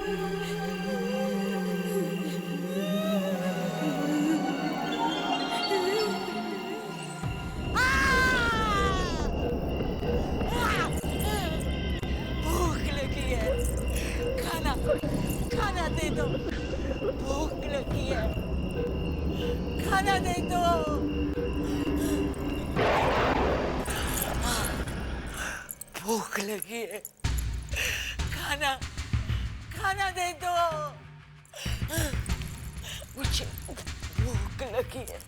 भूख लगी है, खाना खाना दे दो। भूख लगी है, खाना दे दो। भूख लगी है, खाना खाना दे दो। मुझे भूख लगी है,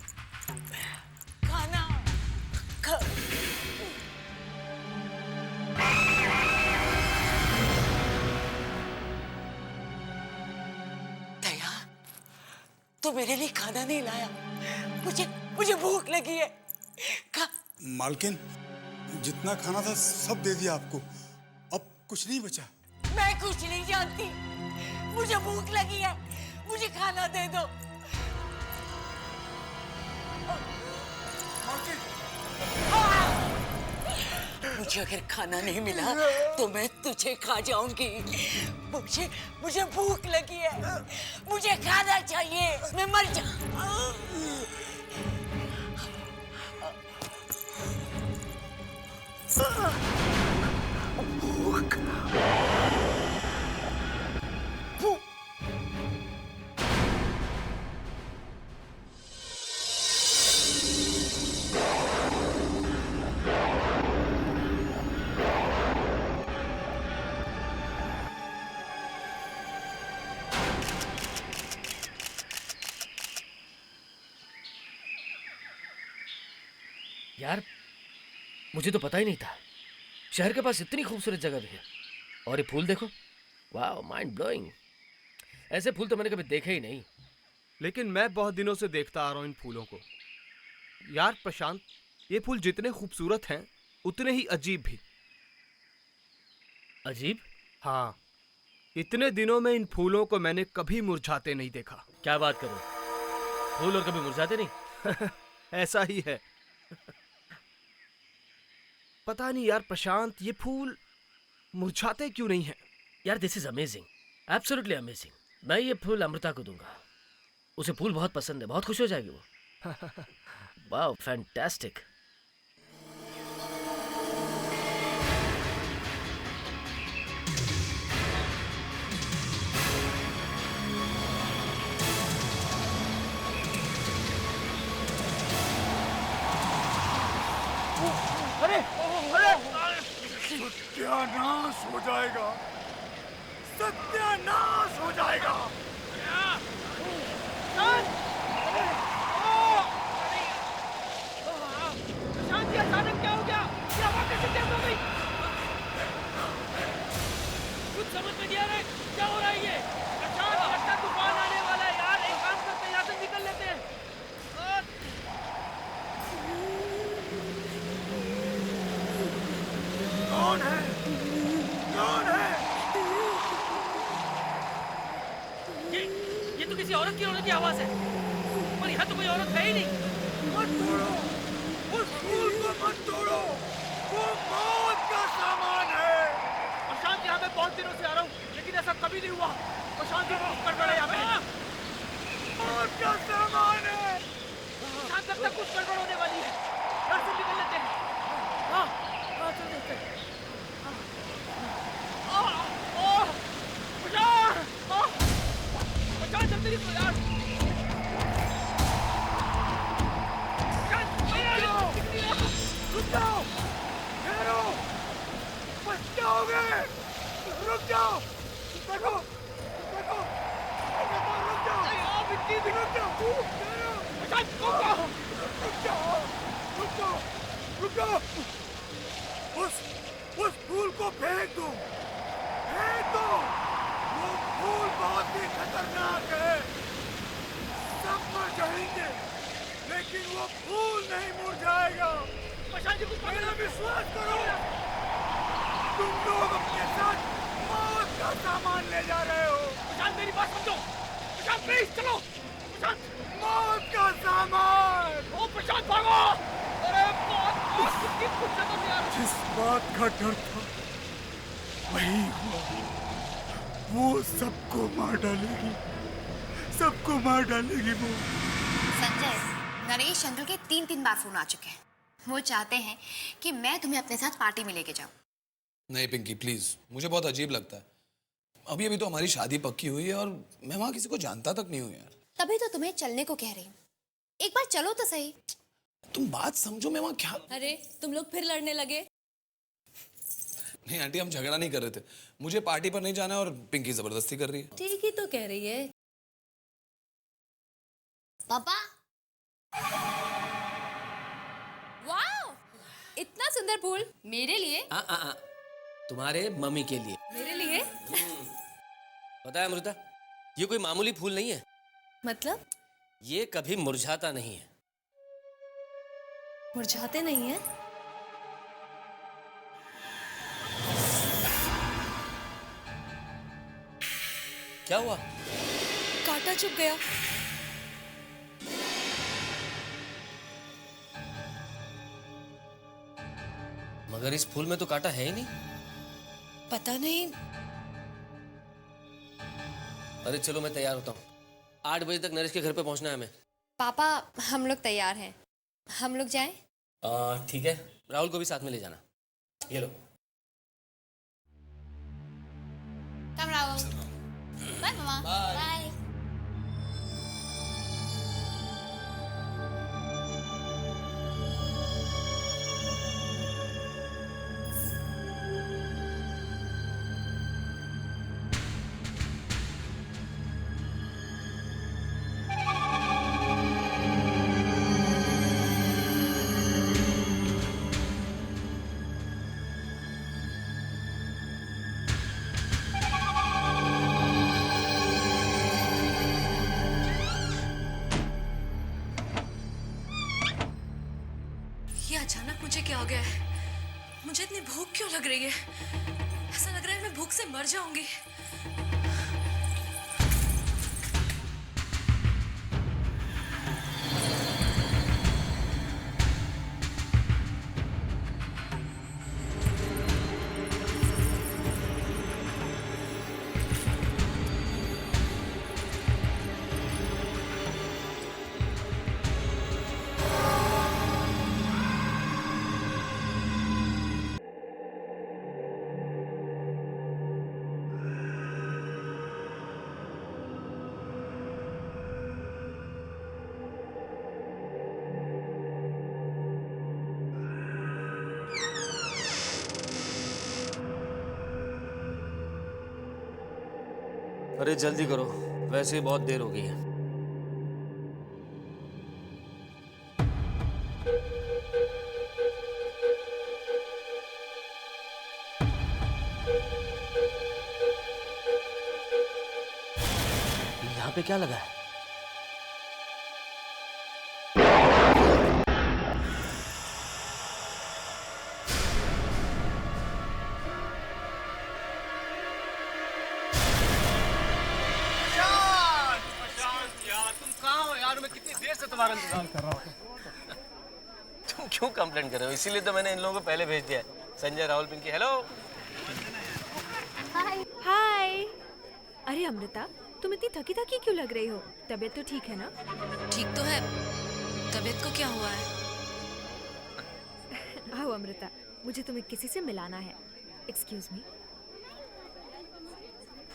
खाना खा। दया, तू मेरे लिए खाना नहीं लाया। मुझे मुझे भूख लगी है। मालकिन, जितना खाना था सब दे दिया आपको, अब कुछ नहीं बचा। मैं कुछ नहीं जानती, मुझे भूख लगी है, मुझे खाना दे दो। मुझे अगर खाना नहीं मिला तो मैं तुझे खा जाऊंगी। मुझे भूख लगी है, मुझे खाना चाहिए, मैं मर जा। भूख यार, मुझे तो पता ही नहीं था शहर के पास इतनी खूबसूरत जगह भी है। और ये फूल देखो, वाह, माइंड ब्लोइंग। ऐसे फूल तो मैंने कभी देखे ही नहीं। लेकिन मैं बहुत दिनों से देखता आ रहा हूं इन फूलों को। यार प्रशांत, ये फूल जितने खूबसूरत हैं उतने ही अजीब भी। अजीब? हाँ, इतने दिनों में इन फूलों को मैंने कभी मुरझाते नहीं देखा। क्या बात करो, फूल और कभी मुरझाते नहीं? ऐसा ही है। पता नहीं यार प्रशांत, ये फूल मुरझाते क्यों नहीं हैं? यार this is amazing, absolutely amazing. मैं ये फूल अमृता को दूंगा, उसे फूल बहुत पसंद है, बहुत खुश हो जाएगी वो। वाह, फैंटास्टिक। सत्यानाश हो जाएगा, सत्यानाश हो जाएगा। शांति, अचानक क्या हो गया? ये आवाज कैसे तेज हो गई? कुछ समझ में नहीं आ रहा है, क्या हो रहा है ये? प्रशांत, लगता है तूफान आने वाला है यार। एक काम करते हैं, यहाँ से निकल लेते हैं। कौन है? कौन है? ये तो किसी औरत की रोने की आवाज है, पर यहाँ तो कोई औरत है ही नहीं। मत तोड़ो, उस फूल को मत तोड़ो, वो मौत का सामान है। प्रशांत, यहाँ मैं बहुत दिनों से आ रहा हूँ, लेकिन ऐसा कभी नहीं हुआ। प्रशांत, गड़बड़ है यहाँ पे। मौत का सामान है। प्रशांत, लगता है कुछ गड़बड़ होने वाली है। यहाँ से निकल लेते हैं। हाँ हाँ, चल देखते हैं। प्रशांत, जल्दी निकलो यार। रुक जाओ, ठहरो, बच जाओगे। रुक जाओ, देखो, देखो, रुक जाओ, रुक जाओ, रुक जाओ, रुक जाओ, रुक जाओ। उस फूल को फेंक दो, फेंक दो। वो फूल बहुत ही खतरनाक है, सब मर जाएंगे, लेकिन वो फूल नहीं मुरझाएगा। प्रशांत जी, कुछ मेरा विश्वास करो, तुम लोग अपने साथ मौत का सामान ले जा रहे हो। प्रशांत, मेरी बात समझो। प्रशांत, प्लीज चलो। प्रशांत, मौत का सामान। ओ प्रशांत, भागो। अरे बहुत कितनी खुश है तुम यार। जिस बात का डर था वही हुआ, वो सबको मार डालेगी, सबको मार डालेगी वो। संजय, नरेश अंकल के 3 बार फोन आ चुके हैं। वो चाहते हैं कि मैं तुम्हें अपने साथ पार्टी में लेके जाऊं। नहीं पिंकी प्लीज, मुझे बहुत अजीब लगता है। अभी अभी तो हमारी शादी पक्की हुई है और मैं वहां किसी को जानता तक नहीं हूँ यार। तभी तो तुम्हें चलने को कह रही हूँ, एक बार चलो तो सही। तुम बात समझो, मैं वहां क्या। अरे तुम लोग फिर लड़ने लगे? नहीं आंटी, हम झगड़ा नहीं कर रहे थे। मुझे पार्टी पर नहीं जाना है और पिंकी जबरदस्ती कर रही है। ठीक ही तो कह रही है। पापा, वाह, इतना सुंदर फूल मेरे लिए? तुम्हारे मम्मी के लिए। मेरे लिए? पता है अमृता, ये कोई मामूली फूल नहीं है। मतलब? ये कभी मुरझाता नहीं है। मुरझाते नहीं है? क्या हुआ? कांटा चुभ गया। मगर इस फूल में तो कांटा है ही नहीं। पता नहीं। अरे चलो मैं तैयार होता हूँ, 8 बजे तक नरेश के घर पे पहुंचना है हमें। पापा हम लोग तैयार हैं, हम लोग जाएं? ठीक है, राहुल को भी साथ में ले जाना। ये लो। कम राहुल। बाय मामा। बाय। ये अचानक मुझे क्या हो गया है? मुझे इतनी भूख क्यों लग रही है? ऐसा लग रहा है मैं भूख से मर जाऊंगी। अरे जल्दी करो, वैसे ही बहुत देर हो गई है। यहाँ पे क्या लगा है? तुम क्यों कंप्लेंट कर रहे हो? इसीलिए तो मैंने इन लोगों को पहले भेज दिया है। संजय, राहुल, पिंकी। हेलो। हाय। अरे अमृता, तुम इतनी थकी थकी क्यों लग रही हो? तबीयत तो ठीक है ना? ठीक तो है, तबीयत को क्या हुआ है? आओ अमृता, मुझे तुम्हें किसी से मिलाना है। Excuse me.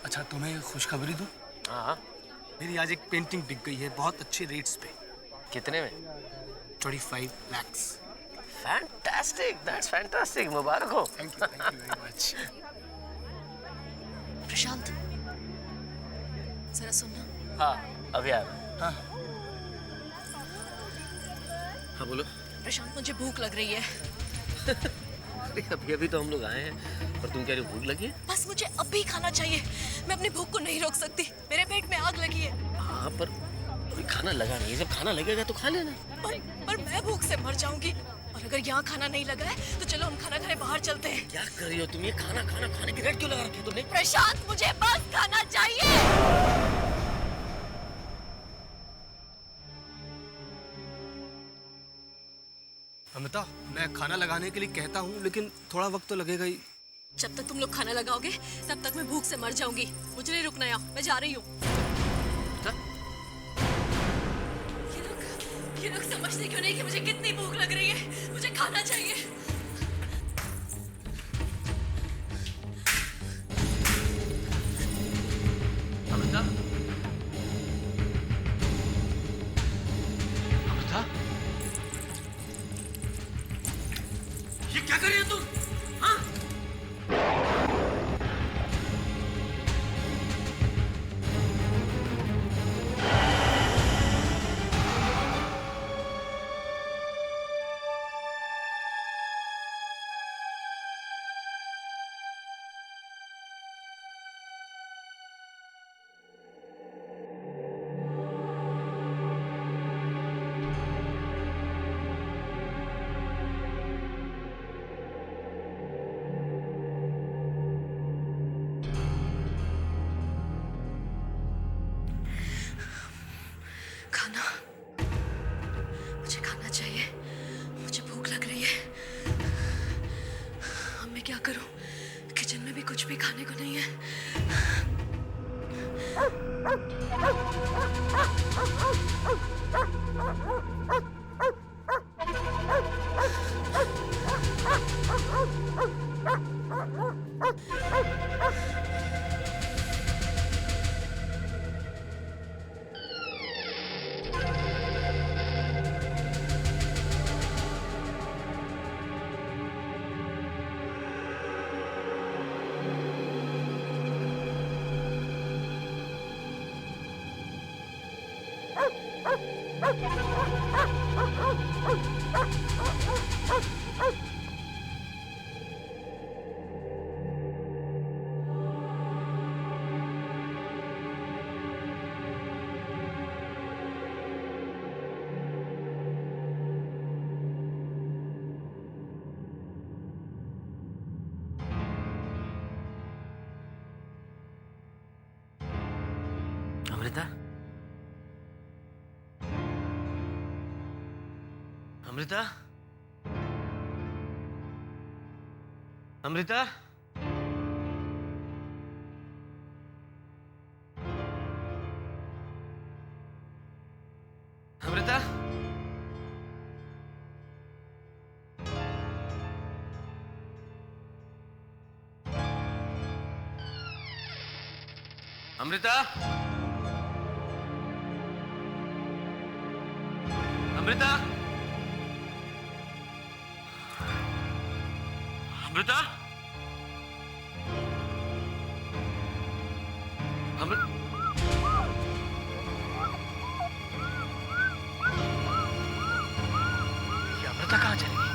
अच्छा, तुम्हें खुशखबरी दूं? हाँ। मेरी आज एक पेंटिंग बिक गई है बहुत अच्छे रेट्स पे। कितने में? 25 lakhs। Fantastic, that's fantastic. मुबारक हो। Thank you very much. Prashant, जरा सुनना। हाँ, अभी आ रहा। हाँ बोलो। प्रशांत, मुझे भूख लग रही है। अरे अभी अभी तो हम लोग आए हैं और तुम कह रहे हो भूख लगी है? बस मुझे अभी खाना चाहिए। मैं अपनी भूख को नहीं रोक सकती, मेरे पेट में आग लगी है। हाँ पर अभी खाना लगा नहीं है, जब खाना लगेगा तो खा लेना। पर मैं भूख से मर जाऊंगी। और अगर यहाँ खाना नहीं लगा है तो चलो हम खाना खाने बाहर चलते हैं। क्या कर रही हो तुम? ये खाना खाना खाने की रेट क्यों लगा रखी है तुमने? प्रशांत, मुझे बस खाना चाहिए। अमिता, मैं खाना लगाने के लिए कहता हूँ लेकिन थोड़ा वक्त तो लगेगा ही। जब तक तुम लोग खाना लगाओगे तब तक मैं भूख से मर जाऊंगी। मुझे नहीं रुकना यहाँ, मैं जा रही हूँ। ये लोग समझते क्यों नहीं कि मुझे कितनी भूख लग रही है? मुझे खाना चाहिए। अमृता, अमृता, ये क्या कर रही है तुम? हाँ? खाना, मुझे खाना चाहिए। मुझे भूख लग रही है। अब मैं क्या करूं? किचन में भी कुछ भी खाने को नहीं है। अमृता, अमृता, अमृता, अमृता, अमृता, अमृता, अमृता, ये अमृता कहाँ चली गई?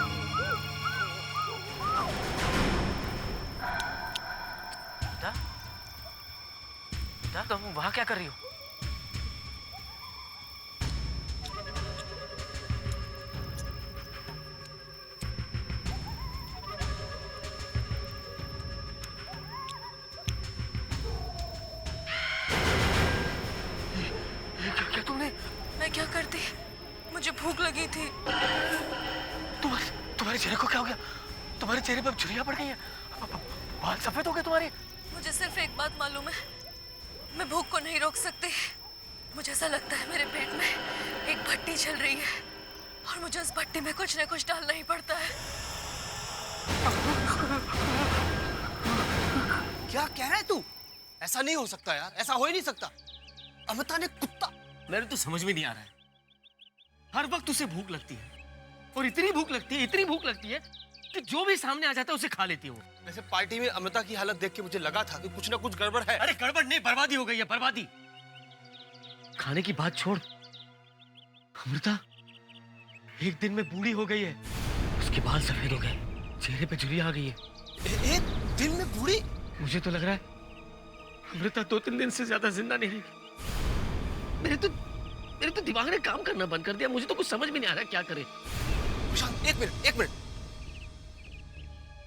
अमृता, अमृता, तुम वहां क्या कर रही हो? मैं क्या करती? मुझे भूख लगी थी। तुम्हारे चेहरे को क्या हो गया? तुम्हारे चेहरे पर झुर्रियां पड़ गई हैं। बाल सफेद हो गए तुम्हारे। मुझे सिर्फ एक बात मालूम है, मैं भूख को नहीं रोक सकती। मुझे ऐसा लगता है मेरे पेट में एक भट्टी चल रही है और मुझे उस भट्टी में कुछ न कुछ डालना ही पड़ता है। क्या कह रहा है तू? ऐसा नहीं हो सकता यार, ऐसा हो ही नहीं सकता। अमृता ने कुत्ता। मेरे तो समझ में नहीं आ रहा है। हर वक्त उसे भूख लगती है और इतनी भूख लगती है, इतनी भूख लगती है कि जो भी सामने आ जाता है उसे खा लेती है वो। वैसे पार्टी में अमृता की हालत देख के मुझे लगा था कि कुछ ना कुछ गड़बड़ है। अरे गड़बड़ नहीं, बर्बादी हो गई है, बर्बादी। खाने की बात छोड़, अमृता एक दिन में बूढ़ी हो गई है। उसके बाल सफेद हो गए, चेहरे पे झुर्रियां आ गई है। एक दिन में बूढ़ी? मुझे तो लग रहा है अमृता 2-3 दिन से ज्यादा जिंदा नहीं रहेगी। मेरे तो दिमाग ने काम करना बंद कर दिया। मुझे तो कुछ समझ में नहीं आ रहा क्या करे। प्रशांत, एक मिनट।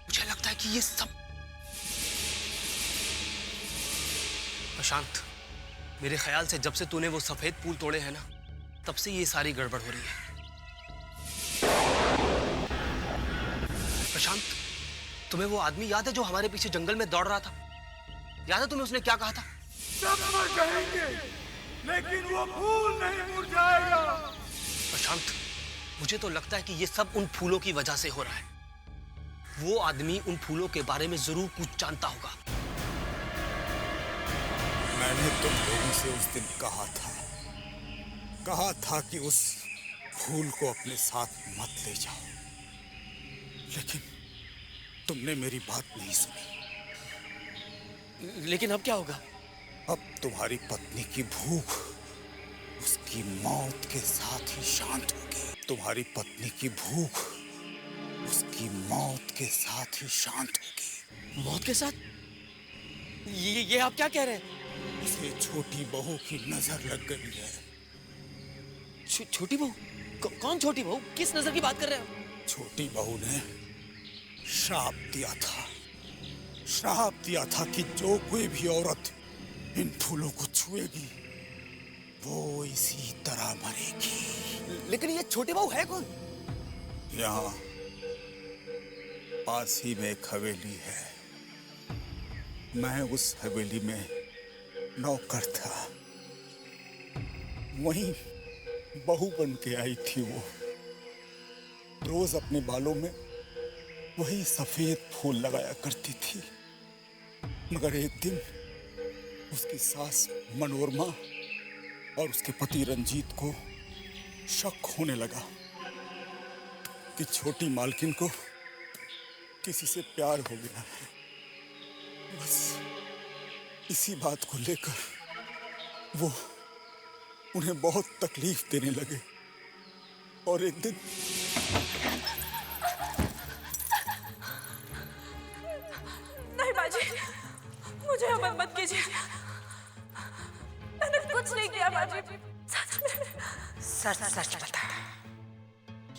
मुझे लगता है कि ये सब प्रशांत, मेरे ख्याल से जब से तूने वो सफेद फूल तोड़े हैं ना, तब से ये सारी गड़बड़ हो रही है। प्रशांत, तुम्हें वो आदमी याद है जो हमारे पीछे जंगल में दौड़ रहा था? याद है तुम्हें उसने क्या कहा था? सब मर जाएंगे लेकिन वो फूल नहीं मुरझाएगा। प्रशांत, मुझे तो लगता है कि ये सब उन फूलों की वजह से हो रहा है। वो आदमी उन फूलों के बारे में जरूर कुछ जानता होगा। मैंने तुम लोगों से उस दिन कहा था कि उस फूल को अपने साथ मत ले जाओ, लेकिन तुमने मेरी बात नहीं सुनी। लेकिन अब क्या होगा? अब तुम्हारी पत्नी की भूख उसकी मौत के साथ ही शांत होगी। तुम्हारी पत्नी की भूख उसकी मौत के साथ ही शांत होगी। मौत के साथ? ये आप क्या कह रहे हैं? उसे छोटी बहू की नजर लग गई है। छोटी बहू? कौन छोटी बहू? किस नजर की बात कर रहे हो? छोटी बहू ने श्राप दिया था कि जो कोई भी औरत इन फूलों को छुएगी वो इसी तरह मरेगी। लेकिन ये छोटी बहू है कौन? यहाँ पास ही में एक हवेली है। मैं उस हवेली में नौकर था। वहीं बहू बन के आई थी वो। रोज अपने बालों में वही सफेद फूल लगाया करती थी। मगर एक दिन उसकी सास मनोरमा और उसके पति रंजीत को शक होने लगा कि छोटी मालकिन को किसी से प्यार हो गया है। बस इसी बात को लेकर वो उन्हें बहुत तकलीफ देने लगे और एक दिन नहीं बाजी, मुझे अमल मत कीजिए। मैंने कुछ नहीं किया बाजी। सच बता,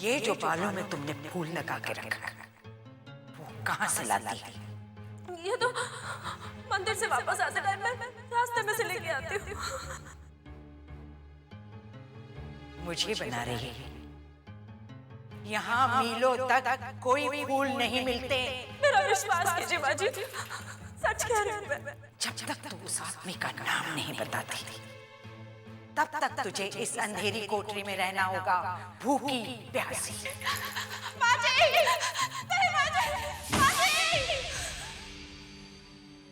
ये जो बालों में तुमने फूल लगा के रखा वो कहाँ से लाती है? ये तो मंदिर से वापस आते टाइम मैं रास्ते में से लेके आती हूँ। मुझे बना रही है। यहाँ मीलों तक कोई फूल नहीं मिलते। मेरा विश्वास कीजिए बाजी, सच कह रही हूँ मैं। जब तक तू उस आदमी का नाम नहीं बताती तब तक तुझे इस अंधेरी कोठरी में रहना होगा, भूखी प्यासी।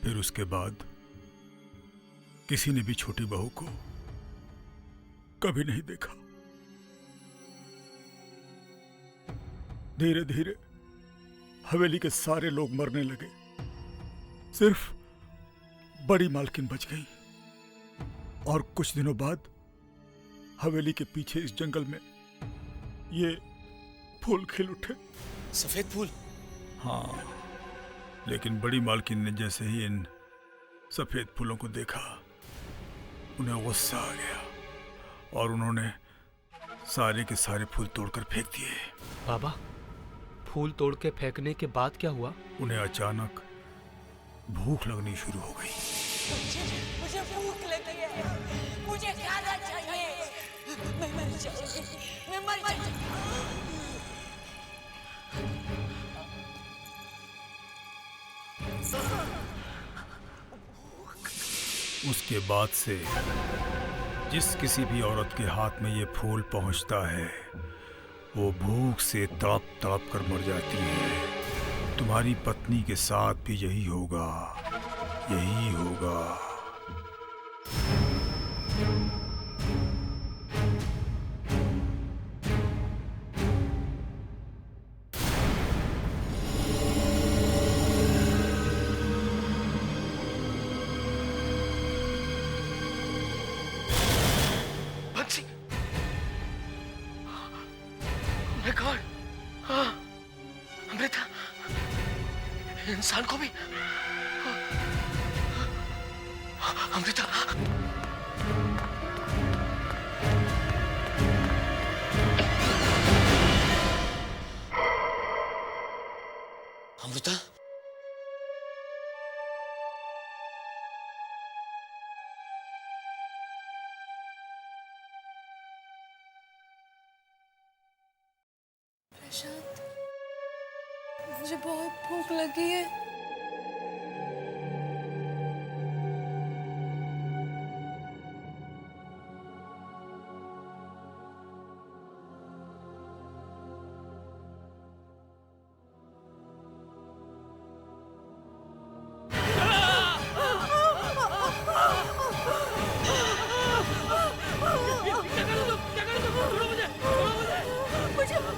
फिर उसके बाद किसी ने भी छोटी बहू को कभी नहीं देखा। धीरे धीरे हवेली के सारे लोग मरने लगे। सिर्फ बड़ी मालकिन बच गई। और कुछ दिनों बाद हवेली के पीछे इस जंगल में ये फूल खिल उठे। सफेद फूल? हाँ, लेकिन बड़ी मालकिन ने जैसे ही इन सफेद फूलों को देखा उन्हें गुस्सा आ गया और उन्होंने सारे के सारे फूल तोड़कर फेंक दिए। बाबा, फूल तोड़ के फेंकने के बाद क्या हुआ? उन्हें अचानक भूख लगनी शुरू हो गई। मुझे भूख लगी है, मुझे खाना चाहिए। मैं मर जाऊंगी। उसके बाद से जिस किसी भी औरत के हाथ में ये फूल पहुंचता है वो भूख से तड़प तड़प कर मर जाती है। तुम्हारी पत्नी के साथ भी यही होगा। बंसी! My God! हाँ, अमृता, इंसान को भी अमृता। अमृता, प्रशांत, मुझे बहुत भूख लगी है।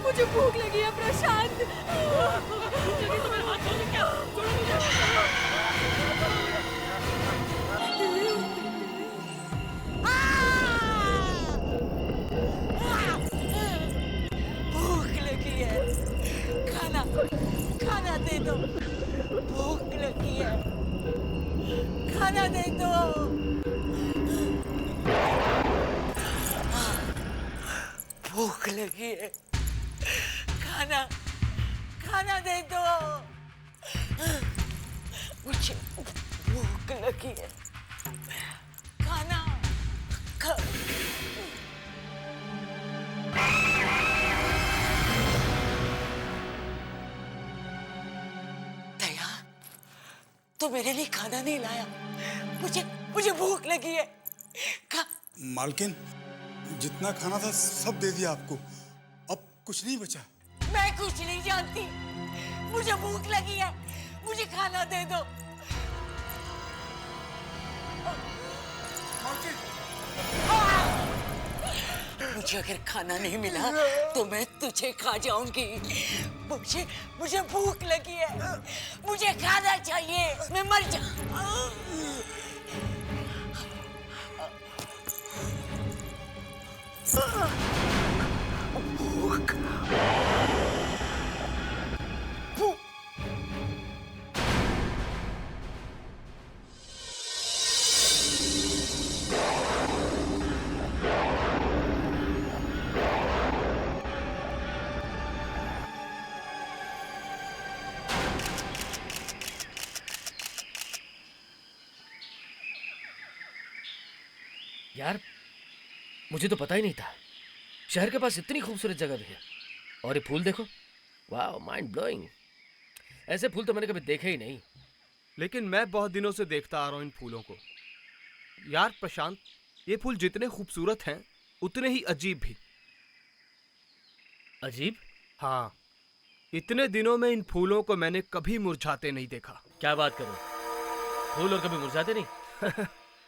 मुझे भूख लगी है प्रशांत। भूख लगी तो मेरे हाथ छोड़ो क्या? छोड़ो मुझे। भूख लगी है, खाना खाना दे दो। भूख लगी है, खाना दे दो। भूख लगी है, खाना खाना दे दो। मुझे भूख लगी है, खाना खा। दया, तू मेरे लिए खाना नहीं लाया। मुझे भूख लगी है। मालकिन, जितना खाना था सब दे दिया आपको, अब कुछ नहीं बचा। मैं कुछ नहीं जानती, मुझे भूख लगी है, मुझे खाना दे दो। मुझे अगर खाना नहीं मिला तो मैं तुझे खा जाऊंगी। मुझे भूख लगी है, मुझे खाना चाहिए, मैं मर जा। भूख यार, मुझे तो पता ही नहीं था शहर के पास इतनी खूबसूरत जगह भी है। और ये फूल देखो, वाह, माइंड ब्लोइंग। ऐसे फूल तो मैंने कभी देखे ही नहीं। लेकिन मैं बहुत दिनों से देखता आ रहा हूँ इन फूलों को। यार प्रशांत, ये फूल जितने खूबसूरत हैं उतने ही अजीब भी। अजीब? हाँ, इतने दिनों में इन फूलों को मैंने कभी मुरझाते नहीं देखा। क्या बात करो, फूल और कभी मुरझाते नहीं?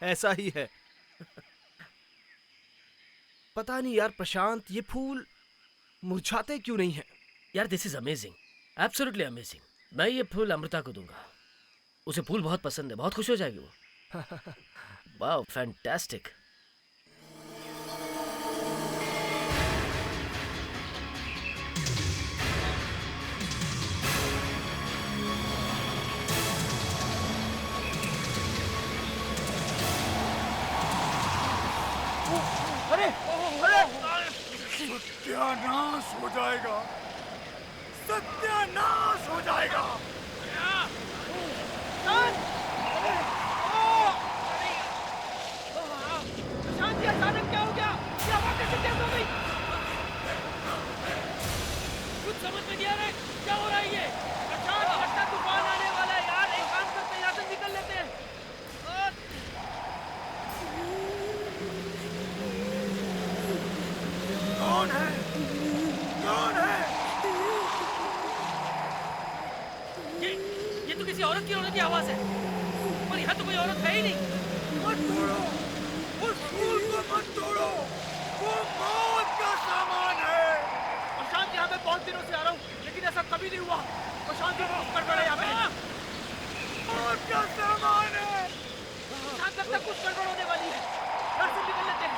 ऐसा ही है। पता नहीं यार प्रशांत, ये फूल मुरझाते क्यों नहीं हैं? यार this is amazing, absolutely amazing. मैं ये फूल अमृता को दूंगा, उसे फूल बहुत पसंद है, बहुत खुश हो जाएगी वो। वाह, फैंटास्टिक। सत्यानाश हो जाएगा, सत्यानाश हो जाएगा। प्रशांत, ये अचानक क्या हो गया? ये हवा कैसे तेज हो गई? कुछ समझ में नहीं आ रहा है, क्या हो रहा है ये? प्रशांत, लगता है तूफान आने वाला है यार। एक काम करते हैं, यहाँ से निकल लेते हैं। कौन है? कौन है? ये तो किसी औरत की रोने की आवाज है, पर यहाँ तो कोई औरत है ही नहीं। मत तोड़ो, उस फूल को मत तोड़ो, वो मौत का सामान है। प्रशांत, यहाँ मैं बहुत दिनों से आ रहा हूँ, लेकिन ऐसा कभी नहीं हुआ। प्रशांत, ये कुछ गड़बड़ है यहाँ पे। मौत का सामान है। प्रशांत, लगता है कुछ गड़बड़ होने वाली है। यहाँ से निकल लेते हैं।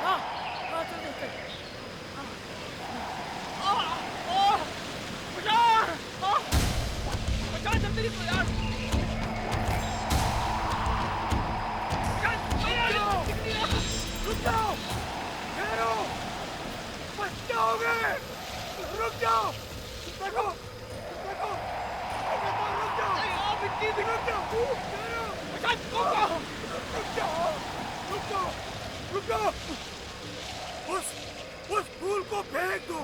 हाँ, चल देखते हैं। प्रशांत, जल्दी निकलो यार। रुक जाओ, ठहरो, बच जाओगे। रुक जाओ, देखो, देखो, रुक जाओ, मिट्टी भी रुक जाओ, ठहरो, रुक जाओ, रुक जाओ, रुक जाओ। उस फूल को फेंक दो,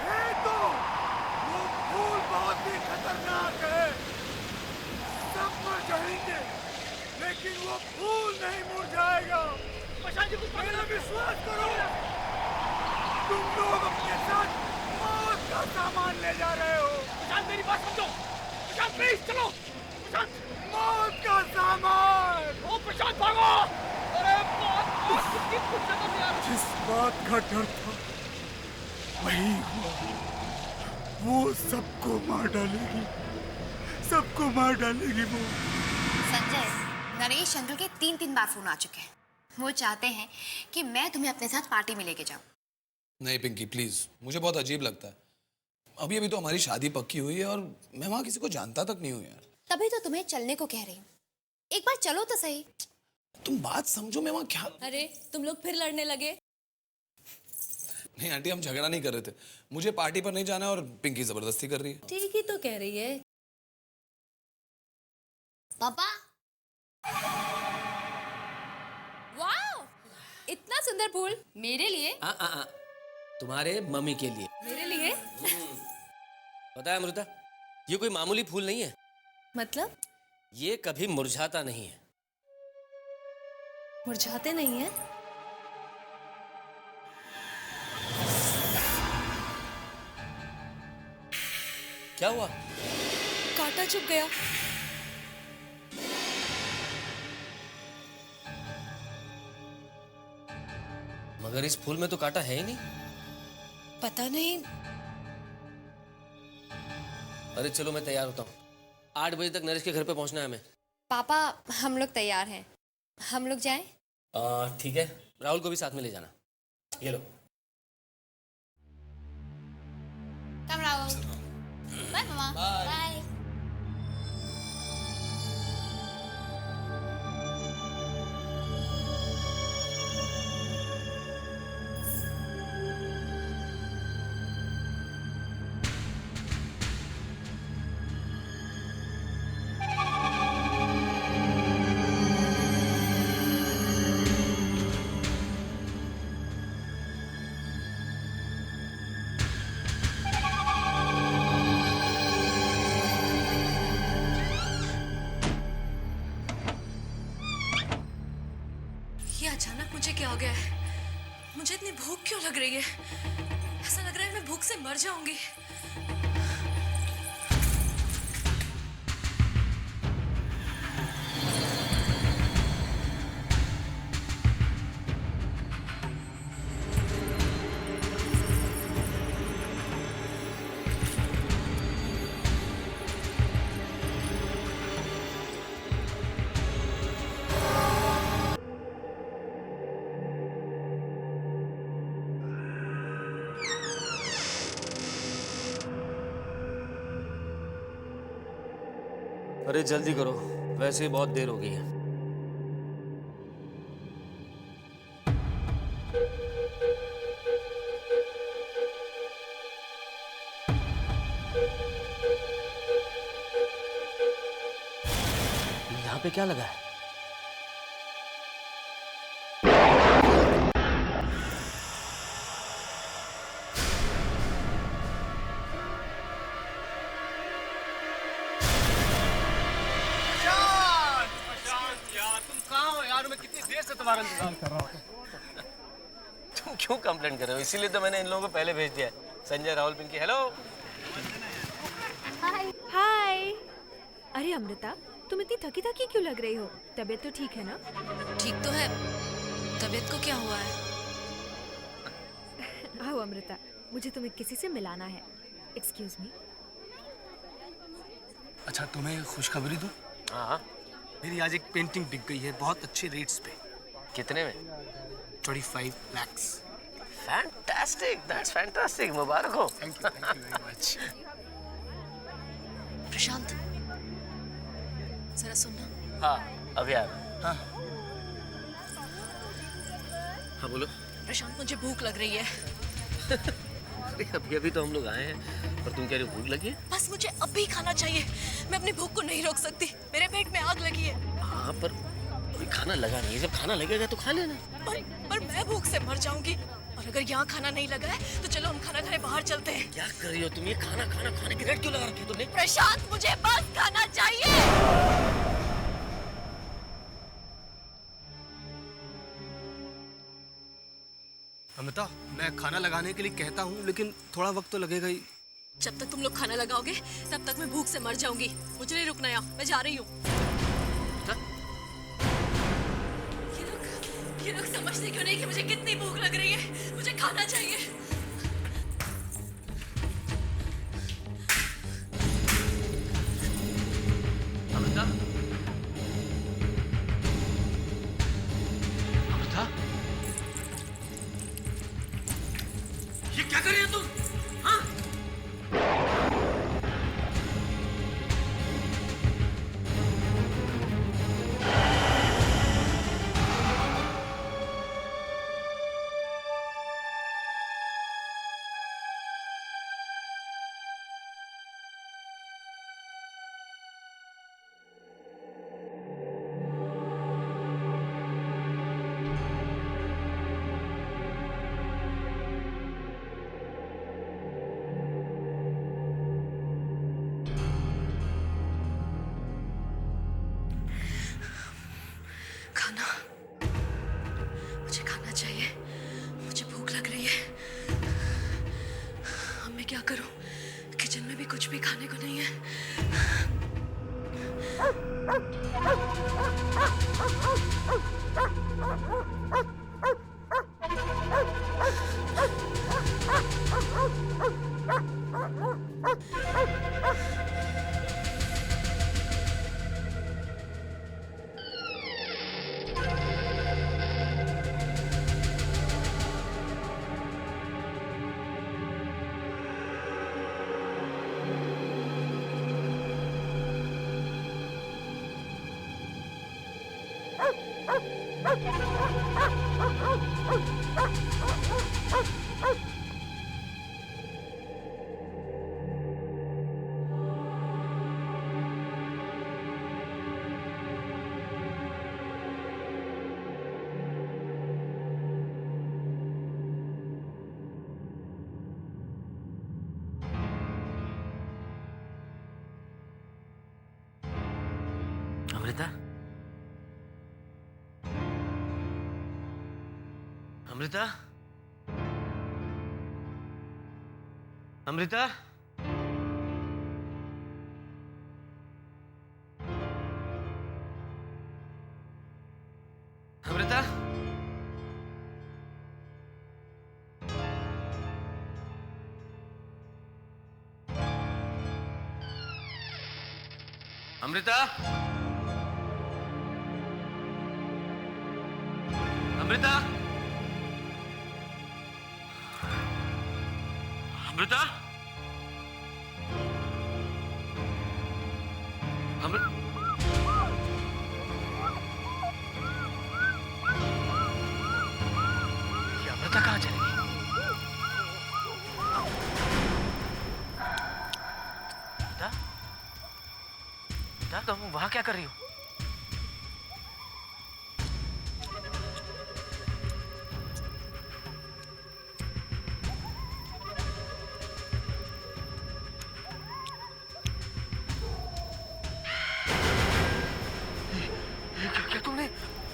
फेंक दो। वो फूल बहुत ही खतरनाक है। सब मर जाएंगे, लेकिन वो फूल नहीं मुरझाएगा। प्रशांत जी कुछ मेरा विश्वास करो, तुम लोग अपने साथ मौत का सामान ले जा रहे हो। प्रशांत मेरी बात समझो। प्रशांत प्लीज चलो। प्रशांत मौत का सामान। ओ प्रशांत भागो। अरे बहुत कुछ समझ नहीं आ रहा। जिस बात का डर था वही हुआ। वो सबको मार डालेगी, सबको मार डालेगी वो। संजय, नरेश अंकल के 3 बार फोन आ चुके हैं। वो चाहते हैं कि मैं तुम्हें अपने साथ पार्टी में लेके जाऊं। नहीं पिंकी प्लीज, मुझे बहुत अजीब लगता है। अभी अभी तो हमारी शादी पक्की हुई है और मैं वहां किसी को जानता तक नहीं हूँ यार। तभी तो तुम्हें चलने को कह रही हूँ। एक बार चलो तो सही। तुम बात समझो, मैं वहां क्या। अरे तुम लोग फिर लड़ने लगे। नहीं आंटी, हम झगड़ा नहीं कर रहे थे। मुझे पार्टी पर नहीं जाना है और पिंकी जबरदस्ती कर रही है। ठीक ही तो कह रही है। पापा, वाओ, इतना सुंदर फूल मेरे लिए। तुम्हारे मम्मी के लिए। मेरे लिए? पता है अमृता, ये कोई मामूली फूल नहीं है। मतलब? ये कभी मुरझाता नहीं है। मुरझाते नहीं है? क्या हुआ? कांटा चुभ गया। मगर इस फूल में तो कांटा है ही नहीं। पता नहीं। अरे चलो मैं तैयार होता हूँ। 8 बजे तक नरेश के घर पे पहुंचना है हमें। पापा, हम लोग तैयार हैं। हम लोग जाएं? ठीक है, राहुल को भी साथ में ले जाना। ये लो। कम राहुल। बाय मामा। बाय। ये अचानक मुझे क्या हो गया है? मुझे इतनी भूख क्यों लग रही है? ऐसा लग रहा है मैं भूख से मर जाऊंगी। अरे जल्दी करो, वैसे ही बहुत देर हो गई है। यहाँ पे क्या लगा है? तुम्हारा इंतजार कर रहा हूँ। तुम क्यों कंप्लेंट कर रहे हो? इसीलिए तो मैंने इन लोगों को पहले भेज दिया है। संजय, राहुल, पिंकी। हेलो। हाय। हाय। अरे अमृता, तुम इतनी थकी थकी क्यों लग रही हो? तबीयत तो ठीक है ना? ठीक तो है। तबीयत को क्या हुआ है? आओ अमृता, मुझे तुम्हें किसी से मिलाना है। Excuse me. अच्छा, तुम्हें खुशखबरी दूं? हाँ। मेरी आज एक पेंटिंग बिक गई है बहुत अच्छे रेट्स पे। कितने में? 25 lakhs। Fantastic, that's fantastic. मुबारक हो। Thank you very much. Prashant, जरा सुनना। हाँ, अभी आ रहा। हाँ हाँ बोलो। प्रशांत, मुझे भूख लग रही है। अरे अभी अभी तो हम लोग आए हैं और तुम कह रहे हो भूख लगी है? बस मुझे अभी खाना चाहिए। मैं अपनी भूख को नहीं रोक सकती। मेरे पेट में आग लगी है। हाँ, पर अभी खाना लगा नहीं है। जब खाना लगेगा तो खा लेना। पर मैं भूख से मर जाऊंगी। और अगर यहाँ खाना नहीं लगा है तो चलो हम खाना खाने बाहर चलते हैं। क्या कर रही हो तुम? ये खाना खाना खाने की रेट क्यों लगा रखी है तुमने? प्रशांत, मुझे बस खाना चाहिए। अमृता, मैं खाना लगाने के लिए कहता हूँ लेकिन थोड़ा वक्त तो लगेगा ही। जब तक तुम लोग खाना लगाओगे तब तक मैं भूख से मर जाऊंगी। मुझे नहीं रुकना यहाँ, मैं जा रही हूँ। ये लोग समझते क्यों नहीं कि मुझे कितनी भूख लग रही है? मुझे खाना चाहिए। अमृता, अमृता, ये क्या कर रही हो तुम? हाँ? खाना, मुझे खाना चाहिए। मुझे भूख लग रही है। अब मैं क्या करूं? किचन में भी कुछ भी खाने को नहीं है। अमृता, अमृता, अमृता, अमृता, अमृता, अमृता, अमृता, ये अमृता कहाँ चली गई? अमृता, अमृता, तुम वहां क्या कर रही हो?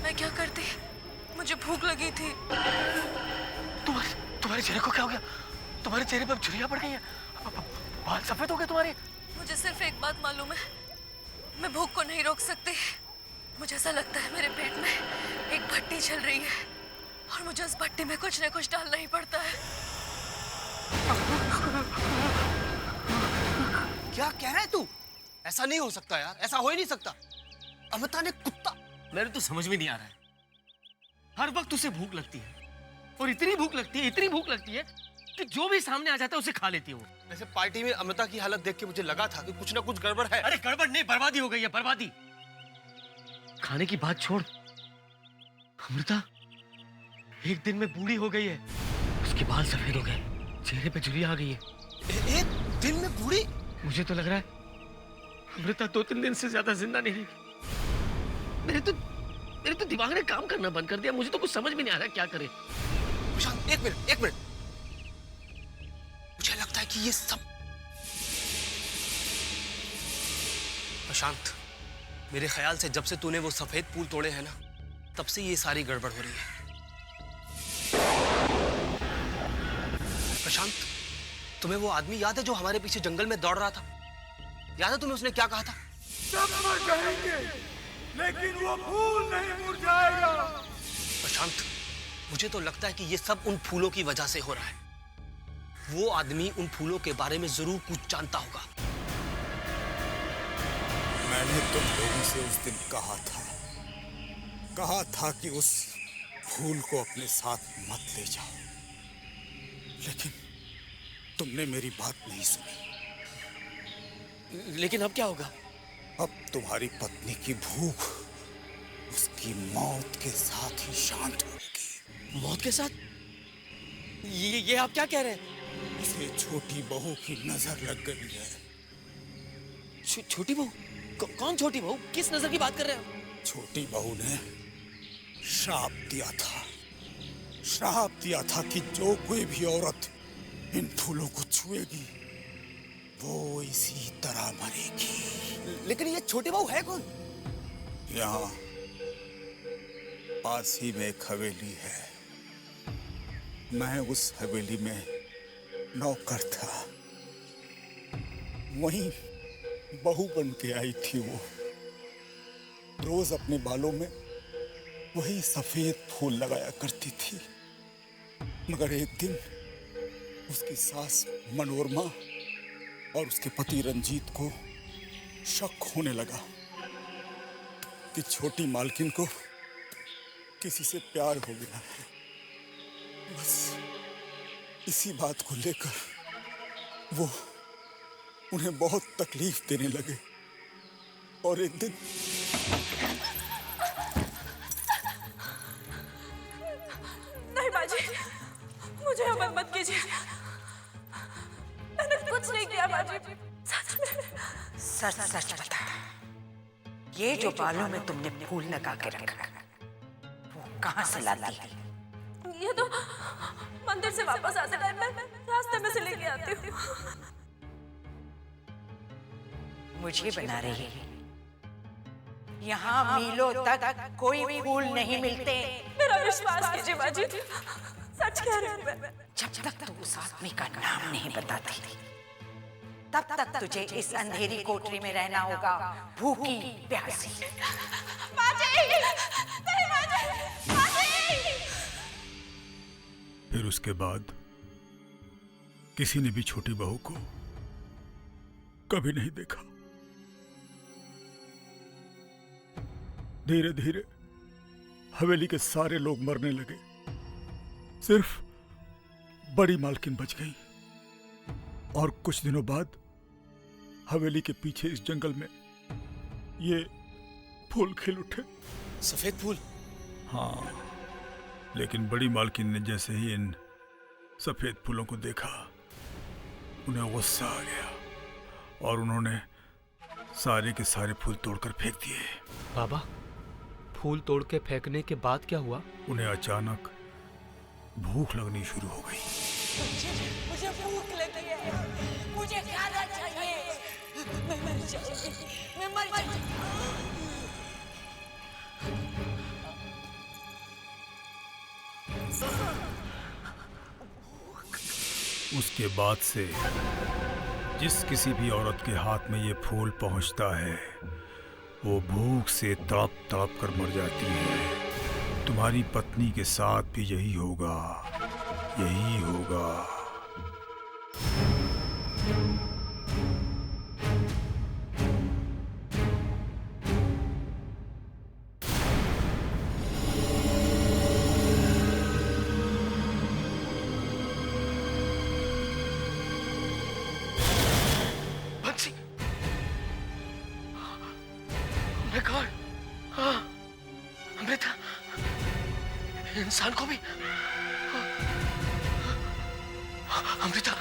मैं क्या करती? मुझे भूख लगी थी। तुम्हारे चेहरे को क्या हो गया? तुम्हारे चेहरे पर झुर्रियां पड़ गई हैं। बाल सफेद हो गए तुम्हारे। मुझे सिर्फ एक बात मालूम है, मैं भूख को नहीं रोक सकती। मुझे ऐसा लगता है मेरे पेट में एक भट्टी चल रही है और मुझे उस भट्टी में कुछ न कुछ डालना ही पड़ता है। क्या कह रहा है तू? ऐसा नहीं हो सकता यार, ऐसा हो ही नहीं सकता। अमृता ने कुत्ता। मेरे तो समझ में नहीं आ रहा है। हर वक्त उसे भूख लगती है और इतनी भूख लगती है, इतनी भूख लगती है कि जो भी सामने आ जाता है उसे खा लेती है वो। वैसे पार्टी में अमृता की हालत देख के मुझे लगा था कि कुछ ना कुछ गड़बड़ है। अरे गड़बड़ नहीं, बर्बादी हो गई है, बर्बादी। खाने की बात छोड़, अमृता एक दिन में बूढ़ी हो गई है। उसके बाल सफेद हो गए, चेहरे पे झुर्रियां आ गई है। एक दिन में बूढ़ी? मुझे तो लग रहा है अमृता 2-3 दिन से ज्यादा जिंदा नहीं रहेगी। मेरे तो दिमाग ने काम करना बंद कर दिया। मुझे तो कुछ समझ में नहीं आ रहा क्या करे। प्रशांत, एक मिनट। मुझे लगता है कि ये सब प्रशांत, मेरे ख्याल से जब से तूने वो सफेद फूल तोड़े हैं ना, तब से ये सारी गड़बड़ हो रही है। प्रशांत, तुम्हें वो आदमी याद है जो हमारे पीछे जंगल में दौड़ रहा था? याद है तुम्हें उसने क्या कहा था? सब मर जाएंगे लेकिन वो फूल नहीं मुरझाएगा। प्रशांत, मुझे तो लगता है कि ये सब उन फूलों की वजह से हो रहा है। वो आदमी उन फूलों के बारे में जरूर कुछ जानता होगा। मैंने तुम लोगों से उस दिन कहा था कि उस फूल को अपने साथ मत ले जाओ, लेकिन तुमने मेरी बात नहीं सुनी। लेकिन अब क्या होगा? अब तुम्हारी पत्नी की भूख उसकी मौत के साथ ही शांत होगी। मौत के साथ? ये आप क्या कह रहे हैं? उसे छोटी बहू की नजर लग गई है। छोटी बहू? कौन छोटी बहू? किस नजर की बात कर रहे हैं? छोटी बहू ने श्राप दिया था कि जो कोई भी औरत इन फूलों को छुएगी वो इसी तरह मरेगी। लेकिन ये छोटी बहू है कौन? यहाँ पास ही में एक हवेली है। मैं उस हवेली में नौकर था। वहीं बहू बन के आई थी वो। रोज अपने बालों में वही सफेद फूल लगाया करती थी। मगर एक दिन उसकी सास मनोरमा और उसके पति रंजीत को शक होने लगा कि छोटी मालकिन को किसी से प्यार हो गया है। बस इसी बात को लेकर वो उन्हें बहुत तकलीफ देने लगे और एक दिन नहीं बाजी, मुझे अब मत कीजिए। मैंने कुछ नहीं किया बाजी, सच में। सच बता, ये जो बालों में तुमने फूल लगा के रखा वो कहाँ से लाती है? ये तो मंदिर से वापस आते टाइम मैं रास्ते में से लेके आती हूँ। मुझे बना रही है। यहाँ मीलों तक कोई फूल नहीं मिलते। मेरा विश्वास कीजिए बाजी, सच कह रही हूँ मैं। जब तक तू उस आदमी का नाम नहीं बताती तब तक तुझे इस अंधेरी कोठरी में रहना होगा, भूखी प्यासी। बाजी! नहीं बाजी! बाजी! फिर उसके बाद किसी ने भी छोटी बहू को कभी नहीं देखा। धीरे धीरे हवेली के सारे लोग मरने लगे। सिर्फ बड़ी मालकिन बच गई। और कुछ दिनों बाद हवेली के पीछे इस जंगल में ये फूल खिल उठे। सफेद फूल? हाँ, लेकिन बड़ी मालकिन ने जैसे ही इन सफेद फूलों को देखा उन्हें गुस्सा आ गया और उन्होंने सारे के सारे फूल तोड़कर फेंक दिए। बाबा, फूल तोड़ के फेंकने के बाद क्या हुआ? उन्हें अचानक भूख लगनी शुरू हो गई। मुझे भूख लगी है, मुझे खाना चाहिए। मैं मर जाऊंगी। उसके बाद से जिस किसी भी औरत के हाथ में ये फूल पहुंचता है वो भूख से तड़प तड़प कर मर जाती है। तुम्हारी पत्नी के साथ भी यही होगा। अमृता, इंसान को भी? अमृता,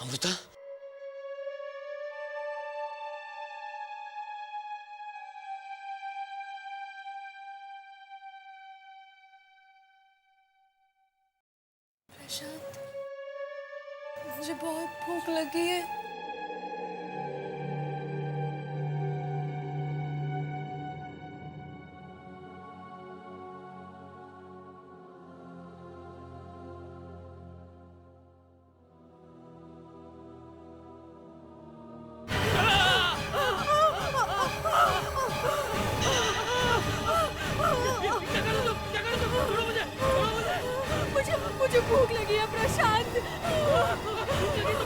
अमृता, मुझे बहुत भूख लगी है। मुझे भूख लगी है प्रशांत। भूख लगी तो